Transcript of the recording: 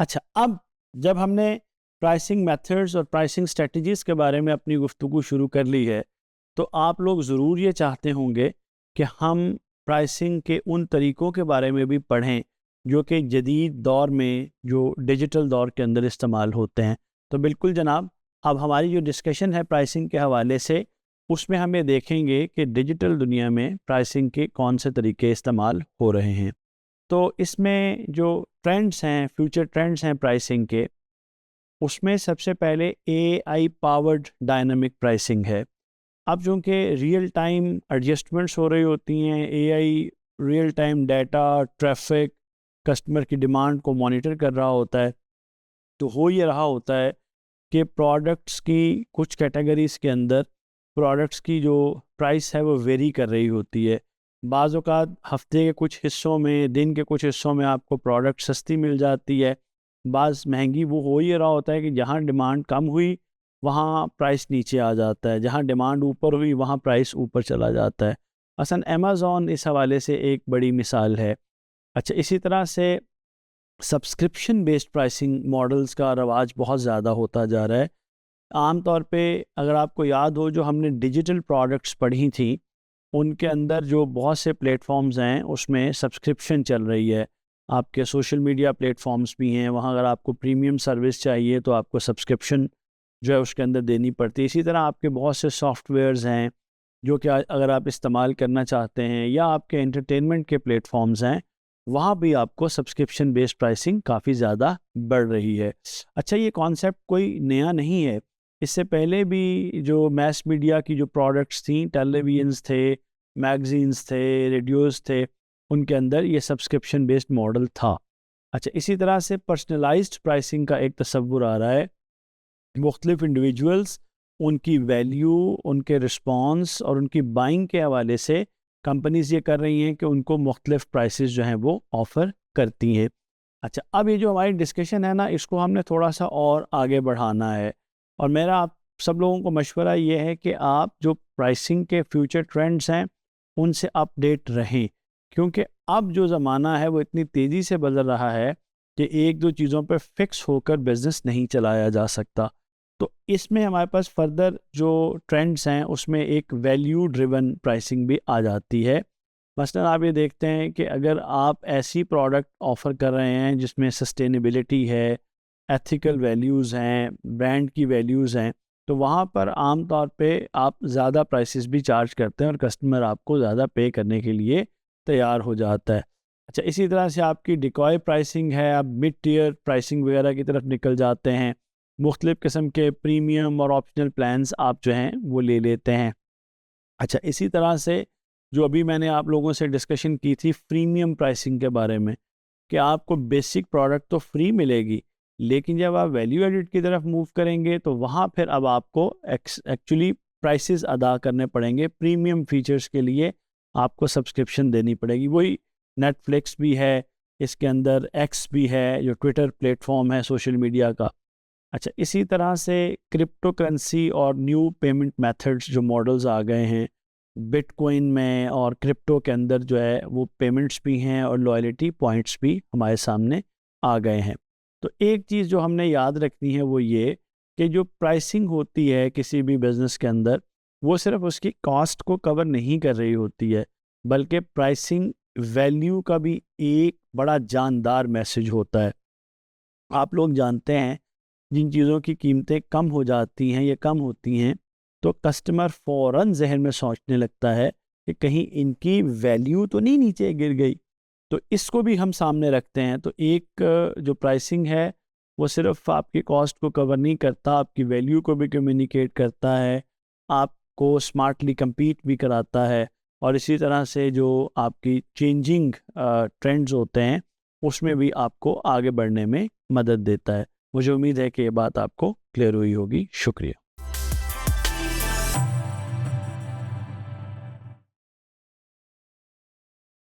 अच्छा, अब जब हमने प्राइसिंग मेथड्स और प्राइसिंग स्ट्रेटजीज़ के बारे में अपनी गुफ्तगू शुरू कर ली है, तो आप लोग ज़रूर ये चाहते होंगे कि हम प्राइसिंग के उन तरीक़ों के बारे में भी पढ़ें जो कि जदीद दौर में, जो डिजिटल दौर के अंदर इस्तेमाल होते हैं। तो बिल्कुल जनाब, अब हमारी जो डिस्कशन है प्राइसिंग के हवाले से, उसमें हम ये देखेंगे कि डिजिटल दुनिया में प्राइसिंग के कौन से तरीके इस्तेमाल हो रहे हैं। तो इसमें जो ट्रेंड्स हैं, फ्यूचर ट्रेंड्स हैं प्राइसिंग के, उसमें सबसे पहले एआई पावर्ड डायनामिक प्राइसिंग है। अब चूँकि रियल टाइम एडजस्टमेंट्स हो रही होती हैं, AI real time data, traffic, customer की डिमांड को मॉनिटर कर रहा होता है, तो हो ये रहा होता है कि प्रोडक्ट्स की कुछ कैटेगरीज़ के अंदर प्रोडक्ट्स की जो प्राइस है वो वेरी कर रही होती है। बाज़ औक़ात हफ़्ते के कुछ हिस्सों में, दिन के कुछ हिस्सों में आपको प्रोडक्ट सस्ती मिल जाती है, बाज़ महंगी। वो हो ये रहा होता है कि जहाँ डिमांड कम हुई वहाँ प्राइस नीचे आ जाता है, जहाँ डिमांड ऊपर हुई वहाँ प्राइस ऊपर चला जाता है। मसलन अमेज़ॉन इस हवाले से एक बड़ी मिसाल है। अच्छा, इसी तरह से सब्सक्रिप्शन बेस्ड प्राइसिंग मॉडल्स का रवाज बहुत ज़्यादा होता जा रहा है। आम तौर पे अगर आपको याद हो, जो हमने डिजिटल प्रोडक्ट्स पढ़ी थी, उनके अंदर जो बहुत से प्लेटफॉर्म्स हैं उसमें सब्सक्रिप्शन चल रही है। आपके सोशल मीडिया प्लेटफॉर्म्स भी हैं, वहाँ अगर आपको प्रीमियम सर्विस चाहिए तो आपको सब्सक्रिप्शन जो है उसके अंदर देनी पड़ती है। इसी तरह आपके बहुत से सॉफ्टवेयर्स हैं जो कि अगर आप इस्तेमाल करना चाहते हैं, या आपके एंटरटेनमेंट के प्लेटफॉर्म्स हैं, वहाँ भी आपको सब्सक्रिप्शन बेस्ड प्राइसिंग काफ़ी ज़्यादा बढ़ रही है। अच्छा, ये कॉन्सेप्ट कोई नया नहीं है। इससे पहले भी जो मैस मीडिया की जो प्रोडक्ट्स थी, टेलीविजन्स थे, मैगज़ीन्स थे, रेडियोज़ थे, उनके अंदर ये सब्सक्रिप्शन बेस्ड मॉडल था। अच्छा, इसी तरह से पर्सनलाइज्ड प्राइसिंग का एक तसव्वुर आ रहा है। मुख्तलिफ इंडिविजुअल्स, उनकी वैल्यू, उनके रिस्पॉन्स और उनकी बाइंग के हवाले से कंपनीज़ ये कर रही हैं कि उनको मुख्तलिफ प्राइसेस जो हैं वो ऑफ़र करती हैं। अच्छा, अब ये जो हमारी डिस्कशन है ना, इसको हमने थोड़ा सा और आगे बढ़ाना है, और मेरा आप सब लोगों को मशवरा ये है कि आप जो प्राइसिंग के फ्यूचर ट्रेंड्स हैं उनसे अपडेट रहें, क्योंकि अब जो ज़माना है वो इतनी तेज़ी से बदल रहा है कि एक दो चीज़ों पर फिक्स होकर बिज़नेस नहीं चलाया जा सकता। तो इसमें हमारे पास फर्दर जो ट्रेंड्स हैं उसमें एक वैल्यू ड्रिवन प्राइसिंग भी आ जाती है। मसलन आप ये देखते हैं कि अगर आप ऐसी प्रोडक्ट ऑफ़र कर रहे हैं जिसमें सस्टेनेबिलिटी है, एथिकल वैल्यूज़ हैं, ब्रांड की वैल्यूज़ हैं, तो वहाँ पर आम तौर पे आप ज़्यादा प्राइसेस भी चार्ज करते हैं और कस्टमर आपको ज़्यादा पे करने के लिए तैयार हो जाता है। अच्छा, इसी तरह से आपकी डिकॉय प्राइसिंग है, आप मिड टियर प्राइसिंग वगैरह की तरफ निकल जाते हैं। मुख्तलिफ़ किस्म के प्रीमियम और ऑप्शनल प्लान्स आप जो हैं वो ले लेते हैं। अच्छा, इसी तरह से जो अभी मैंने आप लोगों से डिस्कशन की थी फ्रीमियम प्राइसिंग के बारे में, कि आपको बेसिक प्रोडक्ट तो फ्री मिलेगी, लेकिन जब आप वैल्यू एडिड की तरफ मूव करेंगे तो वहाँ फिर अब आपको एक्चुअली प्राइसेस अदा करने पड़ेंगे। प्रीमियम फीचर्स के लिए आपको सब्सक्रिप्शन देनी पड़ेगी। वही नेटफ्लिक्स भी है, इसके अंदर एक्स भी है जो ट्विटर प्लेटफॉर्म है सोशल मीडिया का। अच्छा, इसी तरह से क्रिप्टो करेंसी और न्यू पेमेंट मेथड्स जो मॉडल्स आ गए हैं, बिटकॉइन में और क्रिप्टो के अंदर जो है वो पेमेंट्स भी हैं और लॉयल्टी पॉइंट्स भी हमारे सामने आ गए हैं। तो एक चीज़ जो हमने याद रखनी है वो ये कि जो प्राइसिंग होती है किसी भी बिज़नेस के अंदर, वो सिर्फ उसकी कॉस्ट को कवर नहीं कर रही होती है, बल्कि प्राइसिंग वैल्यू का भी एक बड़ा जानदार मैसेज होता है। आप लोग जानते हैं, जिन चीज़ों की कीमतें कम हो जाती हैं या कम होती हैं, तो कस्टमर फ़ौरन ज़हन में सोचने लगता है कि कहीं इनकी वैल्यू तो नहीं नीचे गिर गई। तो इसको भी हम सामने रखते हैं। तो एक जो प्राइसिंग है वो सिर्फ आपकी कॉस्ट को कवर नहीं करता, आपकी वैल्यू को भी कम्युनिकेट करता है, आपको स्मार्टली compete भी कराता है, और इसी तरह से जो आपकी चेंजिंग ट्रेंड्स होते हैं उसमें भी आपको आगे बढ़ने में मदद देता है। मुझे उम्मीद है कि ये बात आपको क्लियर हुई होगी। शुक्रिया।